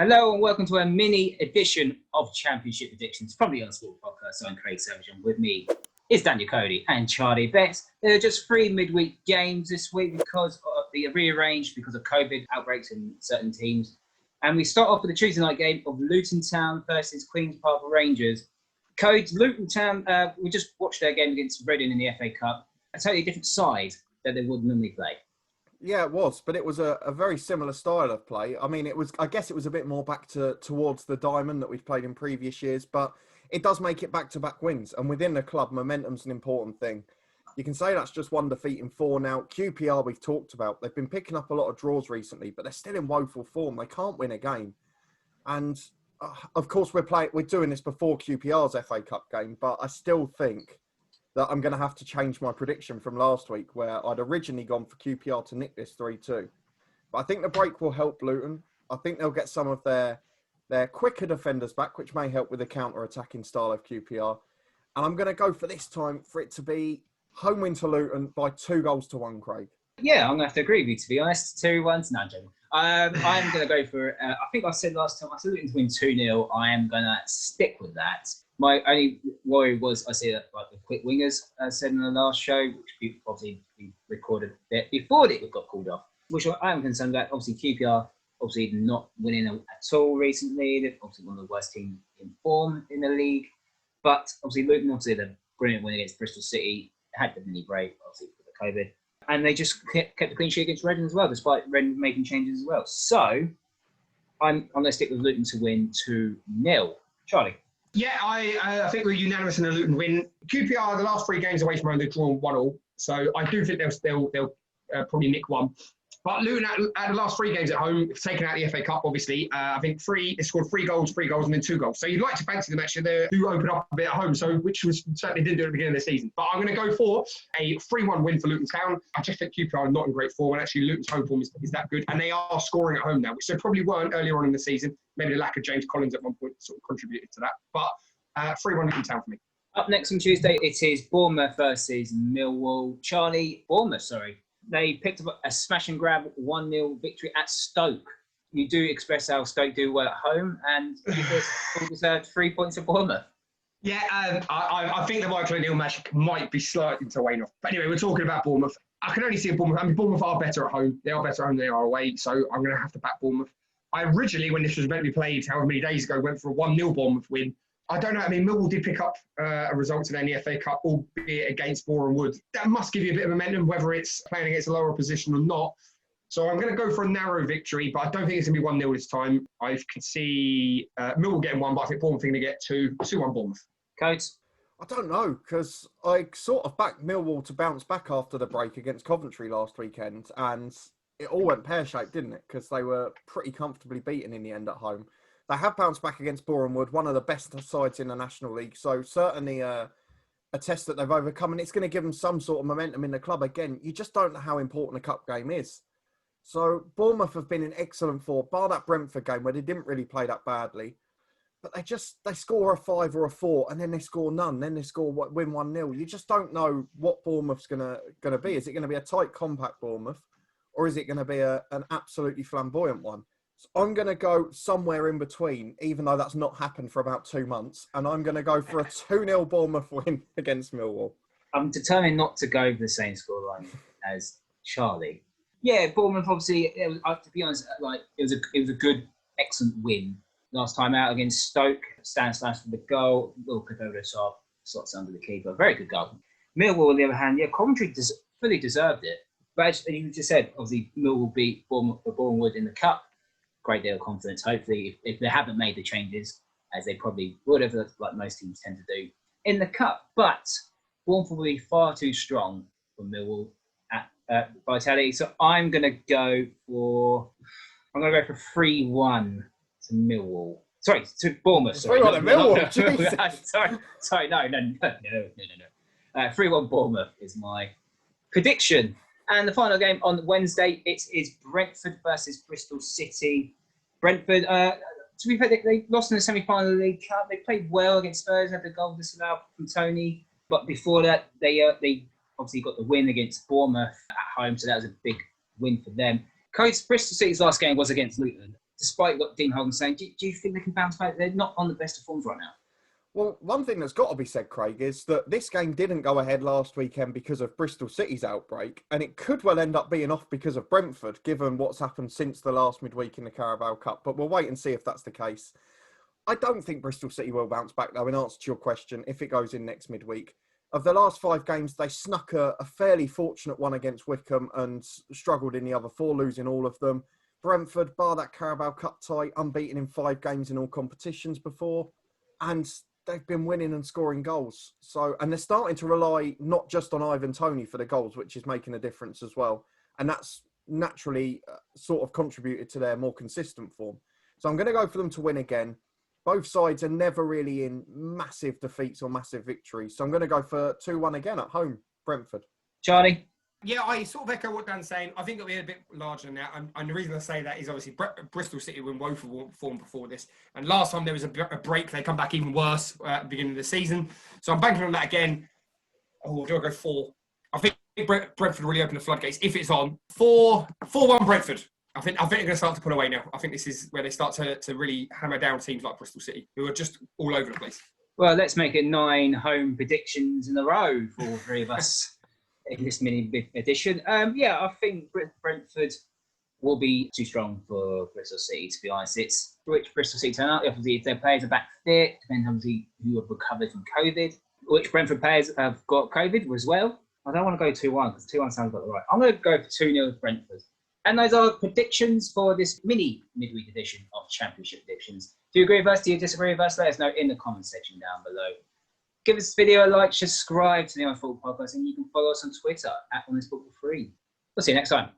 Hello and welcome to a mini edition of Championship Predictions from the Unsport Podcast. I'm Craig Savage and with me is Daniel Cody and Charlie Betts. There are just 3 midweek games this week because of the rearranged because of COVID outbreaks in certain teams. And we start off with the Tuesday night game of Luton Town versus Queen's Park Rangers. Codes, Luton Town, we just watched their game against Reading in the FA Cup. A totally different side that they would normally play. Yeah, it was, but it was a very similar style of play. I mean, I guess it was a bit more back towards the diamond that we've played in previous years, but it does make it back-to-back wins. And within the club, momentum's an important thing. You can say that's just one defeat in 4 now. QPR, we've talked about. They've been picking up a lot of draws recently, but they're still in woeful form. They can't win a game. And, of course, we're doing this before QPR's FA Cup game, but I still think that I'm going to have to change my prediction from last week where I'd originally gone for QPR to nick this 3-2. But I think the break will help Luton. I think they'll get some of their quicker defenders back, which may help with the counter-attacking style of QPR. And I'm going to go for this time for it to be home win to Luton by 2-1, Craig. Yeah, I'm going to have to agree with you, to be honest. 2-1. No, I'm joking. I'm going to go for, I think I said last time, I said Luton to win 2-0. I am going to stick with that. My only worry was, I see that like the quick wingers said in the last show, which we recorded a bit before it got called off, which I am concerned about. Obviously, QPR not winning at all recently. They're obviously one of the worst teams in form in the league. But obviously, Luton had a brilliant win against Bristol City. Had the mini break, obviously, for the COVID. And they just kept the clean sheet against Reading as well, despite Reading making changes as well. So, I'm going to stick with Luton to win 2-0. Charlie? Yeah, I think we're unanimous in a Luton win. QPR, the last 3 games away from home, they've drawn 1-1. So I do think they'll probably nick one. But Luton, at the last 3 games at home, taken out the FA Cup, obviously. I think they scored 3 goals, and then 2 goals. So you'd like to fancy them actually. They do open up a bit at home, which certainly didn't do at the beginning of the season. But I'm going to go for a 3-1 win for Luton Town. I just think QPR are not in great form, and actually Luton's home form is that good. And they are scoring at home now, which they probably weren't earlier on in the season. Maybe the lack of James Collins at one point sort of contributed to that. But 3-1 Luton Town for me. Up next on Tuesday, it is Bournemouth versus Millwall. Bournemouth, they picked up a smash and grab 1-0 victory at Stoke. You do express how Stoke do well at home, and you deserved 3 points at Bournemouth. Yeah, I think the Michael O'Neill match might be slightly to wane off. But anyway, we're talking about Bournemouth. I can only see Bournemouth. I mean, Bournemouth are better at home. They are better at home than they are away, so I'm going to have to back Bournemouth. I originally, when this was meant to be played however many days ago, went for a 1-0 Bournemouth win. I don't know. I mean, Millwall did pick up a result today in the FA Cup, albeit against Boreham Wood. That must give you a bit of momentum, whether it's playing against a lower position or not. So I'm going to go for a narrow victory, but I don't think it's going to be 1-0 this time. I can see Millwall getting 1, but I think Bournemouth are going to get 2-1 Bournemouth. Codes? I don't know, because I sort of backed Millwall to bounce back after the break against Coventry last weekend, and it all went pear-shaped, didn't it? Because they were pretty comfortably beaten in the end at home. They have bounced back against Boreham Wood, one of the best sides in the National League. So certainly a test that they've overcome, and it's going to give them some sort of momentum in the club. Again, you just don't know how important a cup game is. So Bournemouth have been in excellent form, bar that Brentford game where they didn't really play that badly. But they score a 5 or a 4, and then they score none. Then they win 1-0. You just don't know what Bournemouth's going to be. Is it going to be a tight, compact Bournemouth, or is it going to be an absolutely flamboyant one? So I'm going to go somewhere in between, even though that's not happened for about 2 months. And I'm going to go for a 2-0 Bournemouth win against Millwall. I'm determined not to go for the same scoreline as Charlie. Yeah, Bournemouth, obviously, to be honest, it was a good, excellent win. Last time out against Stoke, Stan Slash for the goal. Will pick over the top, slots under the keeper. Very good goal. Millwall, on the other hand, Coventry fully deserved it. But as you just said, obviously, Millwall beat Boreham Wood in the Cup. Great deal of confidence. Hopefully, if they haven't made the changes, as they probably would have, like most teams tend to do, in the Cup. But Bournemouth will be far too strong for Millwall at Vitality. So I'm going to go for 3-1 to Millwall. Sorry, to Bournemouth. Sorry, 3-1 to Millwall. Sorry, no. 3-1 Bournemouth is my prediction. And the final game on Wednesday, it is Brentford versus Bristol City. Brentford, to be fair, they lost in the semi-final of the League Cup. They played well against Spurs, had the goal disallowed from Tony. But before that, they obviously got the win against Bournemouth at home, so that was a big win for them. Coach, Bristol City's last game was against Luton despite what Dean Hogan's saying, do you think they can bounce back? They're not on the best of forms right now. Well, one thing that's got to be said, Craig, is that this game didn't go ahead last weekend because of Bristol City's outbreak, and it could well end up being off because of Brentford, given what's happened since the last midweek in the Carabao Cup. But we'll wait and see if that's the case. I don't think Bristol City will bounce back, though, in answer to your question, if it goes in next midweek. Of the last 5 games, they snuck a fairly fortunate one against Wickham and struggled in the other 4, losing all of them. Brentford, bar that Carabao Cup tie, unbeaten in 5 games in all competitions before. And they've been winning and scoring goals. And they're starting to rely not just on Ivan Toney for the goals, which is making a difference as well. And that's naturally sort of contributed to their more consistent form. So I'm going to go for them to win again. Both sides are never really in massive defeats or massive victories. So I'm going to go for 2-1 again at home, Brentford. Charlie? Yeah, I sort of echo what Dan's saying. I think it'll be a bit larger than that. And the reason I say that is obviously Bristol City were in woeful form before this. And last time there was a break, they come back even worse at the beginning of the season. So I'm banking on that again. Oh, do I go 4? I think Brentford really opened the floodgates. If it's on, 4-1 Brentford. I think they're going to start to pull away now. I think this is where they start to really hammer down teams like Bristol City, who are just all over the place. Well, let's make it 9 home predictions in a row for all 3 of us. In this mini edition. I think Brentford will be too strong for Bristol City, to be honest. It's which Bristol City turn out. Obviously, if their players are back fit, depending on who have recovered from COVID. Which Brentford players have got COVID as well. I don't want to go 2-1 because 2-1 sounds about right. I'm going to go for 2-0 Brentford. And those are predictions for this mini midweek edition of Championship Predictions. Do you agree with us? Do you disagree with us? Let us know in the comment section down below. Give this video a like, subscribe to the On Football Podcast, and you can follow us on Twitter @OnThisBookForFree. We'll see you next time.